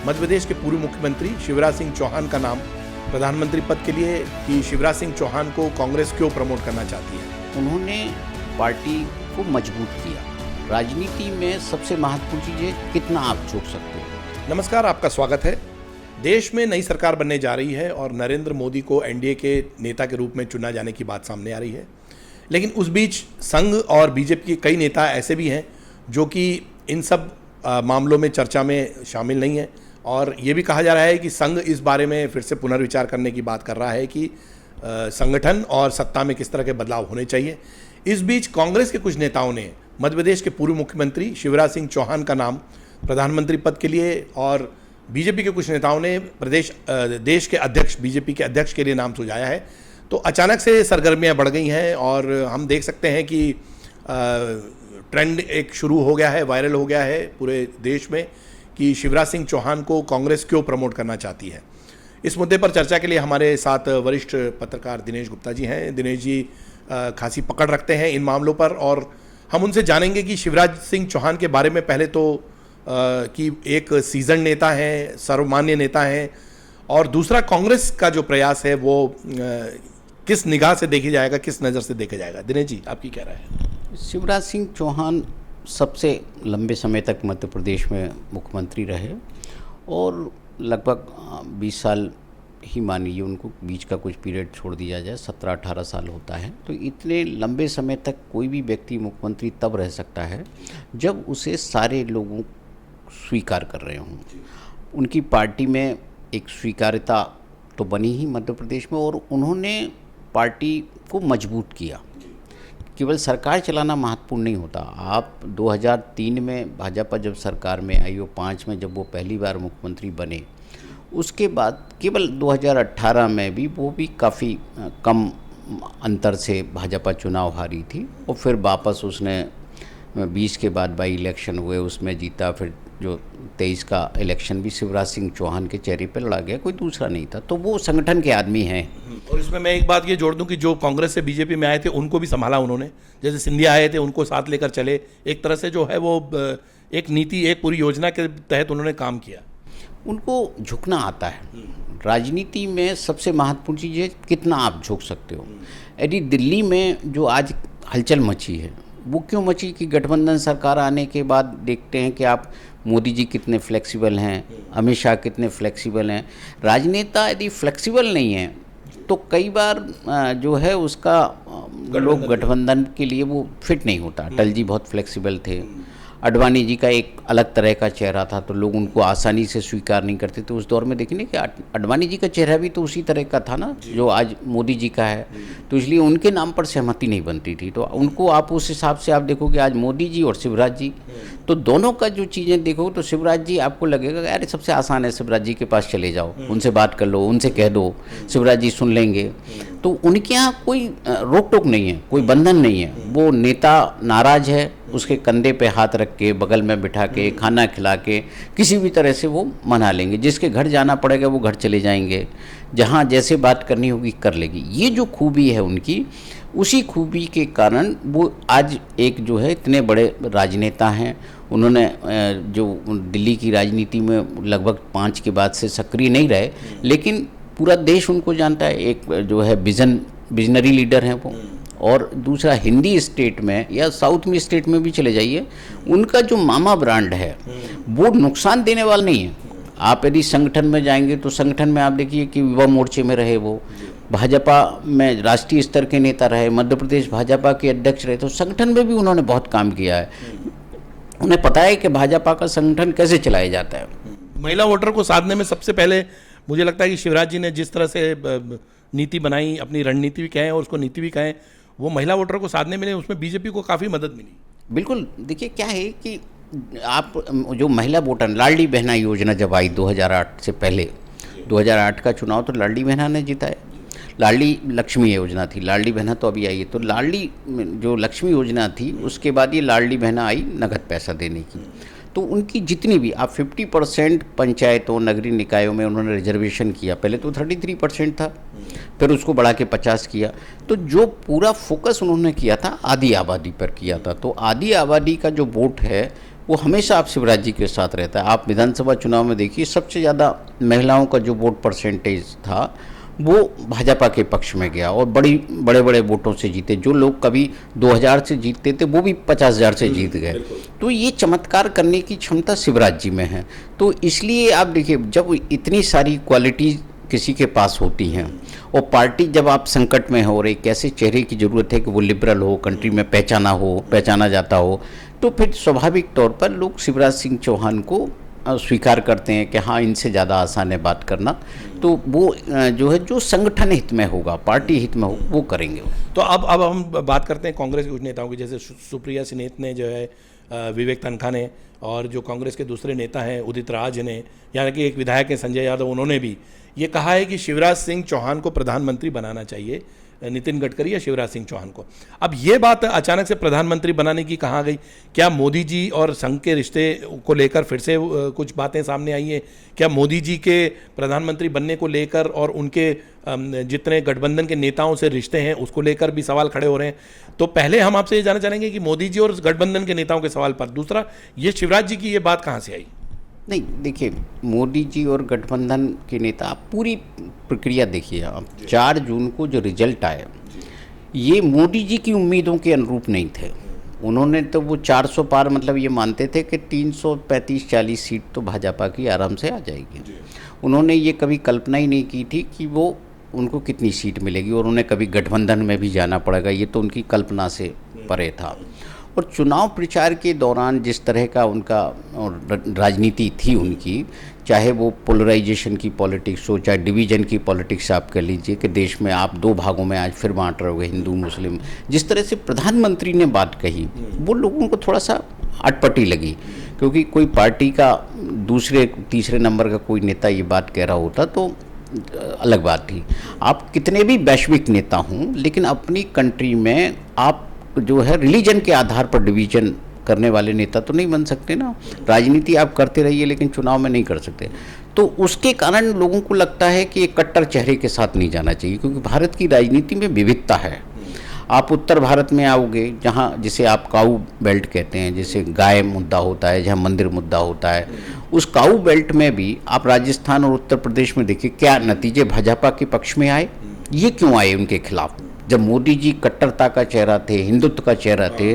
मध्य प्रदेश के पूर्व मुख्यमंत्री शिवराज सिंह चौहान का नाम प्रधानमंत्री पद के लिए कि शिवराज सिंह चौहान को कांग्रेस क्यों प्रमोट करना चाहती है? उन्होंने पार्टी को मजबूत किया। राजनीति में सबसे महत्वपूर्ण चीज़ है कितना आप झुक सकते हो। नमस्कार, आपका स्वागत है। देश में नई सरकार बनने जा रही है और नरेंद्र मोदी को एनडीए के नेता के रूप में चुना जाने की बात सामने आ रही है। लेकिन उस बीच संघ और बीजेपी के कई नेता ऐसे भी हैं जो कि इन सब मामलों में चर्चा में शामिल नहीं है और ये भी कहा जा रहा है कि संघ इस बारे में फिर से पुनर्विचार करने की बात कर रहा है कि संगठन और सत्ता में किस तरह के बदलाव होने चाहिए। इस बीच कांग्रेस के कुछ नेताओं ने मध्य प्रदेश के पूर्व मुख्यमंत्री शिवराज सिंह चौहान का नाम प्रधानमंत्री पद के लिए और बीजेपी के कुछ नेताओं ने देश के अध्यक्ष बीजेपी के अध्यक्ष के लिए नाम सुझाया है। तो अचानक से सरगर्मियां बढ़ गई हैं और हम देख सकते हैं कि ट्रेंड एक शुरू हो गया है, वायरल हो गया है पूरे देश में कि शिवराज सिंह चौहान को कांग्रेस क्यों प्रमोट करना चाहती है। इस मुद्दे पर चर्चा के लिए हमारे साथ वरिष्ठ पत्रकार दिनेश गुप्ता जी हैं। दिनेश जी खासी पकड़ रखते हैं इन मामलों पर और हम उनसे जानेंगे कि शिवराज सिंह चौहान के बारे में पहले तो कि एक सीजन नेता हैं, सर्वमान्य नेता हैं, और दूसरा कांग्रेस का जो प्रयास है वो किस निगाह से देखी जाएगा, किस नज़र से देखा जाएगा। दिनेश जी, आपकी क्या राय है? शिवराज सिंह चौहान सबसे लंबे समय तक मध्य प्रदेश में मुख्यमंत्री रहे और लगभग 20 साल ही मानिए, उनको बीच का कुछ पीरियड छोड़ दिया जाए 17-18 साल होता है। तो इतने लंबे समय तक कोई भी व्यक्ति मुख्यमंत्री तब रह सकता है जब उसे सारे लोगों स्वीकार कर रहे हों। उनकी पार्टी में एक स्वीकार्यता तो बनी ही मध्य प्रदेश में और उन्होंने पार्टी को मजबूत किया। केवल सरकार चलाना महत्वपूर्ण नहीं होता। आप 2003 में भाजपा जब सरकार में आई और 5 में जब वो पहली बार मुख्यमंत्री बने, उसके बाद केवल 2018 में भी वो भी काफ़ी कम अंतर से भाजपा चुनाव हारी थी और फिर वापस उसने 20 के बाद बाई इलेक्शन हुए, उसमें जीता। फिर जो 23 का इलेक्शन भी शिवराज सिंह चौहान के चेहरे पर लड़ा गया, कोई दूसरा नहीं था। तो वो संगठन के आदमी हैं। और इसमें मैं एक बात ये जोड़ दूं कि जो कांग्रेस से बीजेपी में आए थे उनको भी संभाला उन्होंने। जैसे सिंधिया आए थे, उनको साथ लेकर चले। एक तरह से जो है वो एक नीति, एक पूरी योजना के तहत उन्होंने काम किया। उनको झुकना आता है। राजनीति में सबसे महत्वपूर्ण चीज़ है कितना आप झुक सकते हो। यदि दिल्ली में जो आज हलचल मची है वो क्यों मची कि गठबंधन सरकार आने के बाद देखते हैं कि आप मोदी जी कितने फ्लेक्सिबल हैं, अमित शाह कितने फ्लेक्सिबल हैं। राजनेता यदि फ्लेक्सिबल नहीं है तो कई बार जो है उसका लोग गठबंधन के लिए वो फिट नहीं होता। अटल जी बहुत फ्लेक्सिबल थे, अडवाणी जी का एक अलग तरह का चेहरा था तो लोग उनको आसानी से स्वीकार नहीं करते थे। उस दौर में देखिए कि अडवाणी जी का चेहरा भी तो उसी तरह का था ना जो आज मोदी जी का है, तो इसलिए उनके नाम पर सहमति नहीं बनती थी। तो उनको आप उस हिसाब से आप देखोगे आज मोदी जी और शिवराज जी, तो दोनों का जो चीज़ें देखोगे तो शिवराज जी आपको लगेगा अरे सबसे आसान है, शिवराज जी के पास चले जाओ, उनसे बात कर लो, उनसे कह दो, शिवराज जी सुन लेंगे। तो उनके यहाँ कोई रोक टोक नहीं है, कोई बंधन नहीं है। वो नेता नाराज है, उसके कंधे पे हाथ रख के, बगल में बिठा के, खाना खिला के किसी भी तरह से वो मना लेंगे। जिसके घर जाना पड़ेगा वो घर चले जाएंगे, जहाँ जैसे बात करनी होगी कर लेगी। ये जो खूबी है उनकी, उसी खूबी के कारण वो आज एक जो है इतने बड़े राजनेता हैं। उन्होंने जो दिल्ली की राजनीति में लगभग 5 के बाद से सक्रिय नहीं रहे, लेकिन पूरा देश उनको जानता है। एक जो है विजनरी लीडर हैं वो। और दूसरा हिंदी स्टेट में या साउथ में स्टेट में भी चले जाइए, उनका जो मामा ब्रांड है वो नुकसान देने वाला नहीं है। आप यदि संगठन में जाएंगे तो संगठन में आप देखिए कि युवा मोर्चे में रहे, वो भाजपा में राष्ट्रीय स्तर के नेता रहे, मध्य प्रदेश भाजपा के अध्यक्ष रहे, तो संगठन में भी उन्होंने बहुत काम किया है। उन्हें पता है कि भाजपा का संगठन कैसे चलाया जाता है। महिला वोटर को साधने में सबसे पहले मुझे लगता है कि शिवराज जी ने जिस तरह से नीति बनाई, अपनी रणनीति भी कहें और उसको नीति भी कहें, वो महिला वोटर को साधने में उसमें बीजेपी को काफ़ी मदद मिली। बिल्कुल, देखिए क्या है कि आप जो महिला वोटर, लाडली बहना योजना जब आई 2008 से पहले, 2008 का चुनाव तो लाडली बहना ने जीता है। लाडली लक्ष्मी योजना थी, लाडली बहना तो अभी आई है। तो लाडली जो लक्ष्मी योजना थी उसके बाद ये लाडली बहना आई नगद पैसा देने की। तो उनकी जितनी भी आप 50% पंचायतों, नगरीय निकायों में उन्होंने रिजर्वेशन किया। पहले तो 33% था, फिर उसको बढ़ा के 50 किया। तो जो पूरा फोकस उन्होंने किया था आधी आबादी पर किया था। तो आधी आबादी का जो वोट है वो हमेशा आप शिवराज जी के साथ रहता है। आप विधानसभा चुनाव में देखिए, सबसे ज़्यादा महिलाओं का जो वोट परसेंटेज था वो भाजपा के पक्ष में गया और बड़े बड़े वोटों से जीते। जो लोग कभी 2000 से जीतते थे वो भी 50,000 से जीत गए। तो ये चमत्कार करने की क्षमता शिवराज जी में है। तो इसलिए आप देखिए, जब इतनी सारी क्वालिटी किसी के पास होती हैं और पार्टी जब आप संकट में हो और एक ऐसे चेहरे की ज़रूरत है कि वो लिबरल हो, कंट्री में पहचाना जाता हो, तो फिर स्वाभाविक तौर पर लोग शिवराज सिंह चौहान को स्वीकार करते हैं कि हाँ, इनसे ज़्यादा आसान है बात करना। तो वो जो है, जो संगठन हित में होगा, पार्टी हित में हो, वो करेंगे। तो अब हम बात करते हैं कांग्रेस के कुछ नेताओं की, जैसे सुप्रिया सिनेत ने जो है विवेक तनखा ने, और जो कांग्रेस के दूसरे नेता हैं उदित राज ने, यानी कि एक विधायक है संजय यादव, उन्होंने भी ये कहा है कि शिवराज सिंह चौहान को प्रधानमंत्री बनाना चाहिए, नितिन गडकरी या शिवराज सिंह चौहान को। अब ये बात अचानक से प्रधानमंत्री बनाने की कहाँ गई? क्या मोदी जी और संघ के रिश्ते को लेकर फिर से कुछ बातें सामने आई हैं? क्या मोदी जी के प्रधानमंत्री बनने को लेकर और उनके जितने गठबंधन के नेताओं से रिश्ते हैं उसको लेकर भी सवाल खड़े हो रहे हैं? तो पहले हम आपसे ये जानना चाहेंगे कि मोदी जी और गठबंधन के नेताओं के सवाल पर, दूसरा ये शिवराज जी की ये बात कहाँ से आई? नहीं, देखिए, मोदी जी और गठबंधन के नेता, आप पूरी प्रक्रिया देखिए। आप 4 जून को जो रिजल्ट आया, ये मोदी जी की उम्मीदों के अनुरूप नहीं थे। उन्होंने तो वो 400 पार, मतलब ये मानते थे कि 335-40 सीट तो भाजपा की आराम से आ जाएगी। उन्होंने ये कभी कल्पना ही नहीं की थी कि वो उनको कितनी सीट मिलेगी और उन्हें कभी गठबंधन में भी जाना पड़ेगा, ये तो उनकी कल्पना से परे था। और चुनाव प्रचार के दौरान जिस तरह का उनका राजनीति थी उनकी, चाहे वो पोलराइजेशन की पॉलिटिक्स हो, चाहे डिवीजन की पॉलिटिक्स आप कह लीजिए कि देश में आप 2 भागों में आज फिर बांट रहे हो, हिंदू मुस्लिम, जिस तरह से प्रधानमंत्री ने बात कही वो लोगों को थोड़ा सा अटपटी लगी। क्योंकि कोई पार्टी का दूसरे तीसरे नंबर का कोई नेता ये बात कह रहा होता तो अलग बात थी। आप कितने भी वैश्विक नेता हों, लेकिन अपनी कंट्री में आप जो है रिलीजन के आधार पर डिवीजन करने वाले नेता तो नहीं बन सकते ना। राजनीति आप करते रहिए लेकिन चुनाव में नहीं कर सकते। तो उसके कारण लोगों को लगता है कि एक कट्टर चेहरे के साथ नहीं जाना चाहिए, क्योंकि भारत की राजनीति में विविधता है। आप उत्तर भारत में आओगे, जहाँ जिसे आप काऊ बेल्ट कहते हैं, जैसे गाय मुद्दा होता है, जहाँ मंदिर मुद्दा होता है, उस काऊ बेल्ट में भी आप राजस्थान और उत्तर प्रदेश में देखिए क्या नतीजे भाजपा के पक्ष में आए। ये क्यों आए उनके खिलाफ? जब मोदी जी कट्टरता का चेहरा थे, हिंदुत्व का चेहरा थे,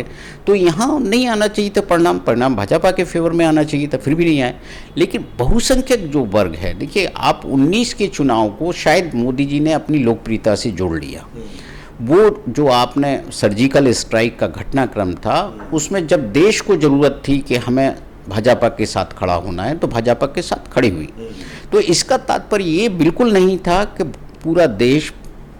तो यहाँ नहीं आना चाहिए था परिणाम भाजपा के फेवर में आना चाहिए था, फिर भी नहीं आए। लेकिन बहुसंख्यक जो वर्ग है, देखिए आप 19 के चुनाव को शायद मोदी जी ने अपनी लोकप्रियता से जोड़ लिया। वो जो आपने सर्जिकल स्ट्राइक का घटनाक्रम था, उसमें जब देश को ज़रूरत थी कि हमें भाजपा के साथ खड़ा होना है तो भाजपा के साथ खड़ी हुई। तो इसका तात्पर्य ये बिल्कुल नहीं था कि पूरा देश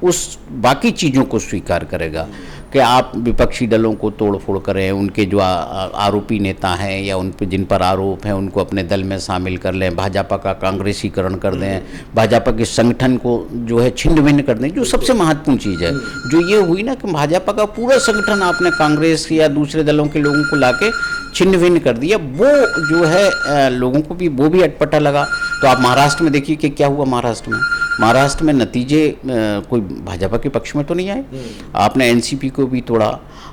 उस बाकी चीज़ों को स्वीकार करेगा कि आप विपक्षी दलों को तोड़ फोड़ करें, उनके जो आरोपी नेता हैं या उन पर जिन पर आरोप हैं उनको अपने दल में शामिल कर लें, भाजपा का कांग्रेसीकरण कर दें, भाजपा के संगठन को जो है छिन्न भिन्न कर दें। जो सबसे महत्वपूर्ण चीज़ है जो ये हुई ना कि भाजपा का पूरा संगठन आपने कांग्रेस या दूसरे दलों के लोगों को लाके छिन्न भिन्न कर दिया, वो जो है लोगों को भी वो भी अटपटा लगा। तो आप महाराष्ट्र में देखिए कि क्या हुआ। महाराष्ट्र में नतीजे कोई भाजपा के पक्ष में तो नहीं आए। आपने एनसीपी को भी तोड़ा,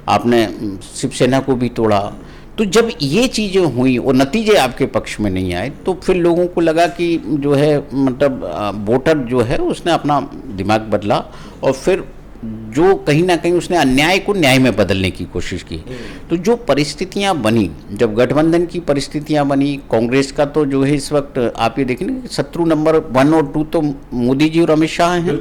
आपने शिवसेना को भी तोड़ा। तो जब ये चीज़ें हुई और नतीजे आपके पक्ष में नहीं आए तो फिर लोगों को लगा कि जो है मतलब वोटर जो है उसने अपना दिमाग बदला और फिर जो कहीं ना कहीं उसने अन्याय को न्याय में बदलने की कोशिश की। तो जो परिस्थितियां बनी, जब गठबंधन की परिस्थितियां बनी, कांग्रेस का तो जो है इस वक्त आप ये देखें ना, शत्रु नंबर 1 और 2 तो मोदी जी और अमित शाह हैं।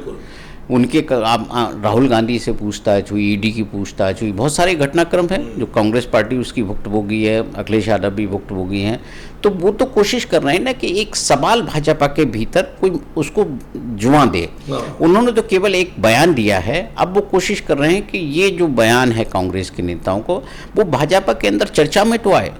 उनके राहुल गांधी से पूछताछ हुई, ईडी की पूछताछ हुई, बहुत सारे घटनाक्रम हैं जो कांग्रेस पार्टी उसकी भुक्तभोगी है, अखिलेश यादव भी भुक्तभोगी हैं। तो वो तो कोशिश कर रहे हैं ना कि एक सवाल भाजपा के भीतर कोई उसको जुआ दे। उन्होंने तो केवल एक बयान दिया है, अब वो कोशिश कर रहे हैं कि ये जो बयान है कांग्रेस के नेताओं को वो भाजपा के अंदर चर्चा में तो आए।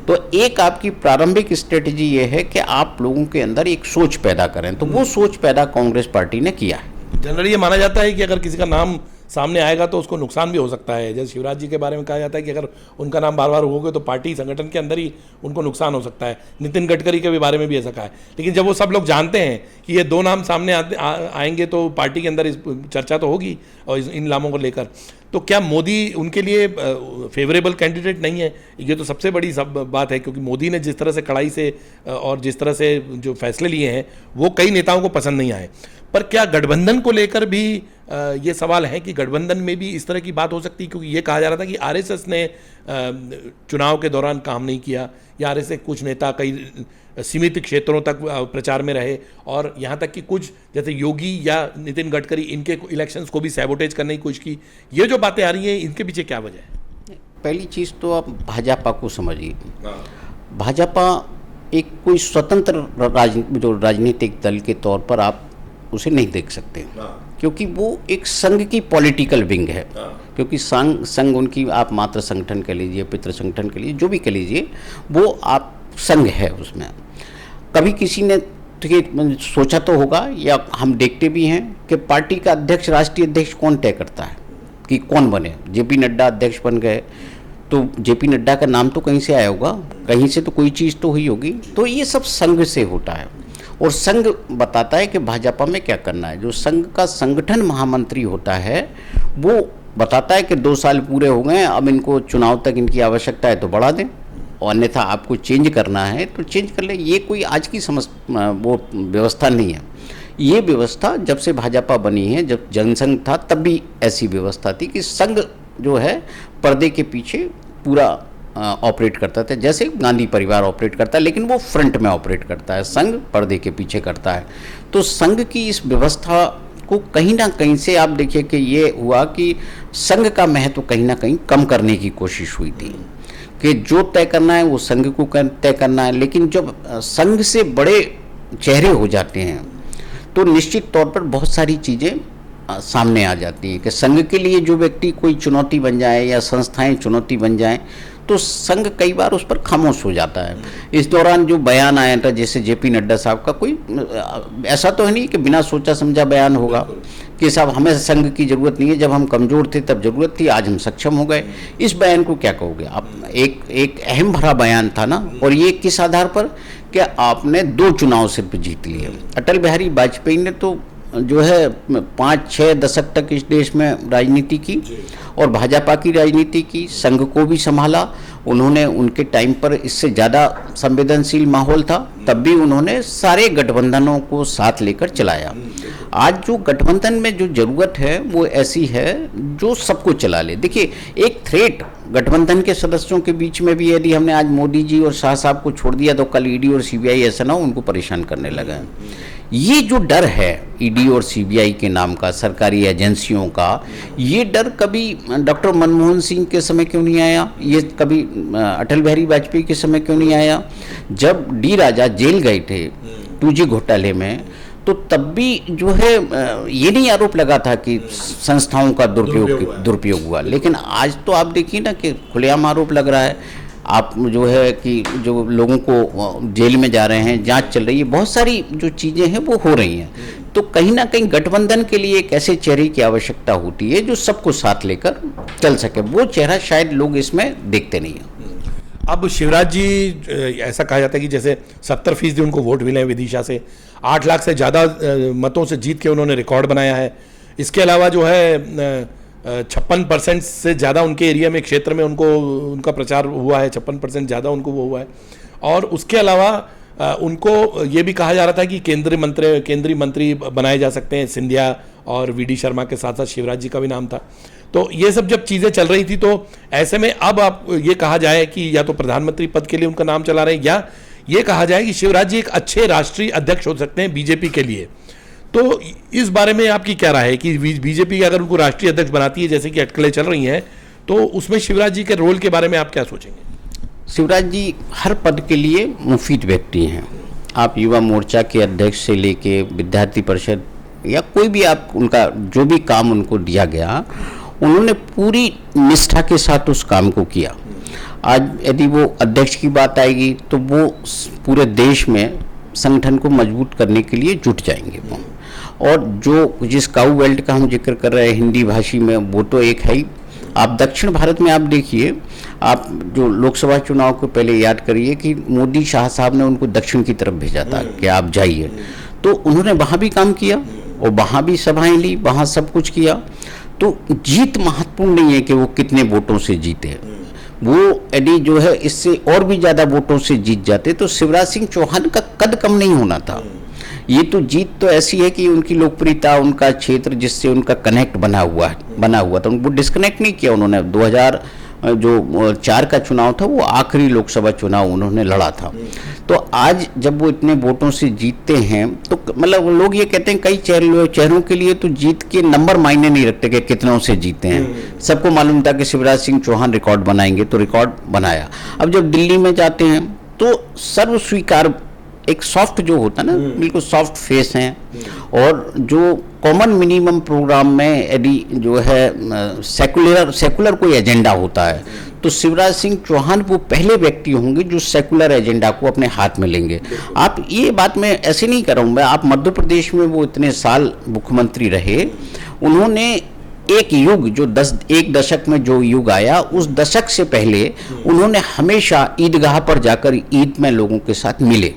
तो एक आपकी प्रारंभिक स्ट्रेटजी ये है कि आप लोगों के अंदर एक सोच पैदा करें, तो वो सोच पैदा कांग्रेस पार्टी ने किया है। जनरली ये माना जाता है कि अगर किसी का नाम सामने आएगा तो उसको नुकसान भी हो सकता है। जैसे शिवराज जी के बारे में कहा जाता है कि अगर उनका नाम बार बार होगा तो पार्टी संगठन के अंदर ही उनको नुकसान हो सकता है। नितिन गडकरी के भी बारे में भी ऐसा कहा है। लेकिन जब वो सब लोग जानते हैं कि ये 2 नाम सामने आएंगे तो पार्टी के अंदर इस चर्चा तो होगी और इन नामों को लेकर। तो क्या मोदी उनके लिए फेवरेबल कैंडिडेट नहीं है? ये तो सबसे बड़ी सब बात है, क्योंकि मोदी ने जिस तरह से कड़ाई से और जिस तरह से जो फैसले लिए हैं वो कई नेताओं को पसंद नहीं आए। पर क्या गठबंधन को लेकर भी ये सवाल है कि गठबंधन में भी इस तरह की बात हो सकती है? क्योंकि ये कहा जा रहा था कि आरएसएस ने चुनाव के दौरान काम नहीं किया, या आरएसएस कुछ नेता कई सीमित क्षेत्रों तक प्रचार में रहे, और यहाँ तक कि कुछ जैसे योगी या नितिन गडकरी इनके इलेक्शंस को भी सैबोटेज करने की कोशिश की। ये जो बातें आ रही हैं इनके पीछे क्या वजह है? पहली चीज़ तो आप भाजपा को समझिए। भाजपा एक कोई स्वतंत्र राजनीतिक दल के तौर पर आप उसे नहीं देख सकते, क्योंकि वो एक संघ की पॉलिटिकल विंग है। क्योंकि संघ उनकी आप मात्र संगठन कह लीजिए, पितृ संगठन कह लीजिए, जो भी कह लीजिए, वो आप संघ है उसमें। कभी किसी ने सोचा तो होगा, या हम देखते भी हैं कि पार्टी का अध्यक्ष, राष्ट्रीय अध्यक्ष कौन तय करता है कि कौन बने? जेपी नड्डा अध्यक्ष बन गए, तो जेपी नड्डा का नाम तो कहीं से आया होगा, कहीं से तो कोई चीज़ तो हुई होगी। तो ये सब संघ से होता है, और संघ बताता है कि भाजपा में क्या करना है। जो संघ का संगठन महामंत्री होता है वो बताता है कि 2 साल पूरे हो गए, अब इनको चुनाव तक इनकी आवश्यकता है तो बढ़ा दें, और अन्यथा आपको चेंज करना है तो चेंज कर ले। ये कोई आज की वो व्यवस्था नहीं है। ये व्यवस्था जब से भाजपा बनी है, जब जनसंघ था तब भी ऐसी व्यवस्था थी कि संघ जो है पर्दे के पीछे पूरा ऑपरेट करता था, जैसे गांधी परिवार ऑपरेट करता है, लेकिन वो फ्रंट में ऑपरेट करता है, संघ पर्दे के पीछे करता है। तो संघ की इस व्यवस्था को कहीं ना कहीं से आप देखिए कि ये हुआ कि संघ का महत्व कहीं ना कहीं कम करने की कोशिश हुई थी, कि जो तय करना है वो संघ को तय करना है। लेकिन जब संघ से बड़े चेहरे हो जाते हैं तो निश्चित तौर पर बहुत सारी चीज़ें सामने आ जाती हैं कि संघ के लिए जो व्यक्ति कोई चुनौती बन जाए या संस्थाएं चुनौती बन जाएं, तो संघ कई बार उस पर खामोश हो जाता है। इस दौरान जो बयान आया था, जैसे जेपी नड्डा साहब का, कोई ऐसा तो है नहीं कि बिना सोचा समझा बयान होगा कि साहब हमें संघ की ज़रूरत नहीं है, जब हम कमज़ोर थे तब ज़रूरत थी, आज हम सक्षम हो गए। इस बयान को क्या कहोगे आप? एक अहम भरा बयान था ना, और ये किस आधार पर कि आपने 2 चुनाव सिर्फ जीत लिए। अटल बिहारी वाजपेयी ने तो जो है 5-6 दशक तक इस देश में राजनीति की, और भाजपा की राजनीति की, संघ को भी संभाला उन्होंने। उनके टाइम पर इससे ज़्यादा संवेदनशील माहौल था, तब भी उन्होंने सारे गठबंधनों को साथ लेकर चलाया। आज जो गठबंधन में जो ज़रूरत है वो ऐसी है जो सबको चला ले। देखिए, एक थ्रेट गठबंधन के सदस्यों के बीच में भी, यदि हमने आज मोदी जी और शाह साहब को छोड़ दिया तो कल ईडी और सीबीआई ऐसा ना उनको परेशान करने लगा। ये जो डर है ईडी और सीबीआई के नाम का, सरकारी एजेंसियों का, ये डर कभी डॉक्टर मनमोहन सिंह के समय क्यों नहीं आया? ये कभी अटल बिहारी वाजपेयी के समय क्यों नहीं आया? जब डी राजा जेल गए थे 2G घोटाले में, तो तब भी जो है ये नहीं आरोप लगा था कि संस्थाओं का दुरुपयोग हुआ। लेकिन आज तो आप देखिए ना कि खुलेआम आरोप लग रहा है। आप जो है कि जो लोगों को जेल में जा रहे हैं, जांच चल रही है, बहुत सारी जो चीज़ें हैं वो हो रही हैं। तो कहीं ना कहीं गठबंधन के लिए एक ऐसे चेहरे की आवश्यकता होती है जो सबको साथ लेकर चल सके। वो चेहरा शायद लोग इसमें देखते नहीं हैं। अब शिवराज जी, ऐसा कहा जाता है कि जैसे 70% उनको वोट मिले हैं विदिशा से, 8 लाख से ज़्यादा मतों से जीत के उन्होंने रिकॉर्ड बनाया है। इसके अलावा जो है 56% से ज़्यादा उनके एरिया में, क्षेत्र में उनका प्रचार हुआ है, 56% ज़्यादा उनको वो हुआ है। और उसके अलावा उनको ये भी कहा जा रहा था कि केंद्रीय मंत्री बनाए जा सकते हैं। सिंधिया और वीडी शर्मा के साथ साथ शिवराज जी का भी नाम था। तो ये सब जब चीज़ें चल रही थी, तो ऐसे में अब आप ये कहा जाए कि या तो प्रधानमंत्री पद के लिए उनका नाम चला रहे हैं, या ये कहा जाए कि शिवराज जी एक अच्छे राष्ट्रीय अध्यक्ष हो सकते हैं बीजेपी के लिए। तो इस बारे में आपकी क्या राय है कि बीजेपी अगर उनको राष्ट्रीय अध्यक्ष बनाती है, जैसे कि अटकलें चल रही हैं, तो उसमें शिवराज जी के रोल के बारे में आप क्या सोचेंगे? शिवराज जी हर पद के लिए मुफीद व्यक्ति हैं। आप युवा मोर्चा के अध्यक्ष से लेके विद्यार्थी परिषद या कोई भी आप उनका जो भी काम उनको दिया गया, उन्होंने पूरी निष्ठा के साथ उस काम को किया। आज यदि वो अध्यक्ष की बात आएगी तो वो पूरे देश में संगठन को मजबूत करने के लिए जुट जाएंगे वो। और जो जिस काऊ बेल्ट का हम जिक्र कर रहे हैं हिंदी भाषी में, वो तो एक है ही। आप दक्षिण भारत में आप देखिए, आप जो लोकसभा चुनाव को पहले याद करिए कि मोदी शाह साहब ने उनको दक्षिण की तरफ भेजा था कि आप जाइए, तो उन्होंने वहाँ भी काम किया और वहाँ भी सभाएं ली, वहाँ सब कुछ किया। तो जीत महत्वपूर्ण नहीं है कि वो कितने वोटों से जीते, वो यदि जो है इससे और भी ज़्यादा वोटों से जीत जाते तो शिवराज सिंह चौहान का कद कम नहीं होना था। ये तो जीत तो ऐसी है कि उनकी लोकप्रियता, उनका क्षेत्र जिससे उनका कनेक्ट बना हुआ था, उनको डिस्कनेक्ट नहीं किया उन्होंने। 2004 का चुनाव था, वो आखिरी लोकसभा चुनाव उन्होंने लड़ा था। तो आज जब वो इतने वोटों से जीतते हैं तो मतलब लोग ये कहते हैं कई चेहरों के लिए तो जीत के नंबर मायने नहीं रखते कि कितनों से जीते हैं। सबको मालूम था कि शिवराज सिंह चौहान रिकॉर्ड बनाएंगे, तो रिकॉर्ड बनाया। अब जब दिल्ली में जाते हैं तो सर्व स्वीकार एक सॉफ्ट जो होता है ना, बिल्कुल सॉफ्ट फेस हैं, और जो कॉमन मिनिमम प्रोग्राम में यदि जो है सेकुलर कोई एजेंडा होता है तो शिवराज सिंह चौहान वो पहले व्यक्ति होंगे जो सेकुलर एजेंडा को अपने हाथ में लेंगे। आप ये बात मैं ऐसे नहीं कर रहा हूँ मैं, आप मध्य प्रदेश में वो इतने साल मुख्यमंत्री रहे, उन्होंने एक युग जो एक दशक में जो युग आया, उस दशक से पहले उन्होंने हमेशा ईदगाह पर जाकर ईद में लोगों के साथ मिले।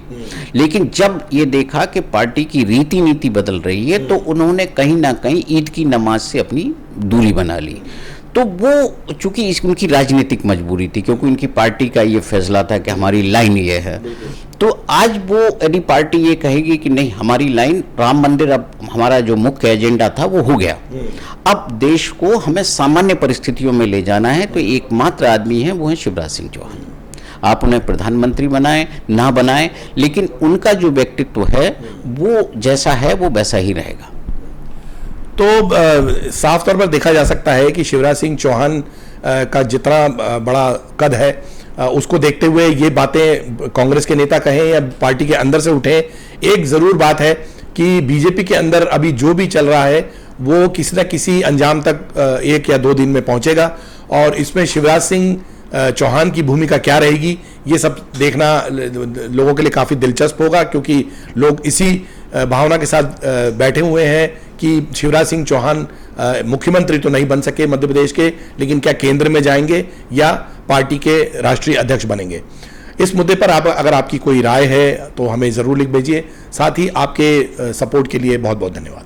लेकिन जब ये देखा कि पार्टी की रीति नीति बदल रही है तो उन्होंने कहीं ना कहीं ईद की नमाज से अपनी दूरी बना ली। तो वो चूंकि उनकी राजनीतिक मजबूरी थी, क्योंकि उनकी पार्टी का ये फैसला था कि हमारी लाइन ये है। तो आज वो यदि पार्टी ये कहेगी कि नहीं हमारी लाइन राम मंदिर अब हमारा जो मुख्य एजेंडा था वो हो गया, अब देश को हमें सामान्य परिस्थितियों में ले जाना है, तो एकमात्र आदमी है वो है शिवराज सिंह चौहान। आप उन्हें प्रधानमंत्री बनाएं ना बनाएं, लेकिन उनका जो व्यक्तित्व है वो जैसा है वो वैसा ही रहेगा। तो साफ तौर पर देखा जा सकता है कि शिवराज सिंह चौहान का जितना बड़ा कद है, उसको देखते हुए ये बातें कांग्रेस के नेता कहें या पार्टी के अंदर से उठे, एक ज़रूर बात है कि बीजेपी के अंदर अभी जो भी चल रहा है वो किसी न किसी अंजाम तक 1 या 2 दिन में पहुंचेगा, और इसमें शिवराज सिंह चौहान की भूमिका क्या रहेगी ये सब देखना लोगों के लिए काफ़ी दिलचस्प होगा, क्योंकि लोग इसी भावना के साथ बैठे हुए हैं कि शिवराज सिंह चौहान मुख्यमंत्री तो नहीं बन सके मध्य प्रदेश के, लेकिन क्या केंद्र में जाएंगे या पार्टी के राष्ट्रीय अध्यक्ष बनेंगे। इस मुद्दे पर अगर आपकी कोई राय है तो हमें ज़रूर लिख भेजिए। साथ ही आपके सपोर्ट के लिए बहुत बहुत धन्यवाद।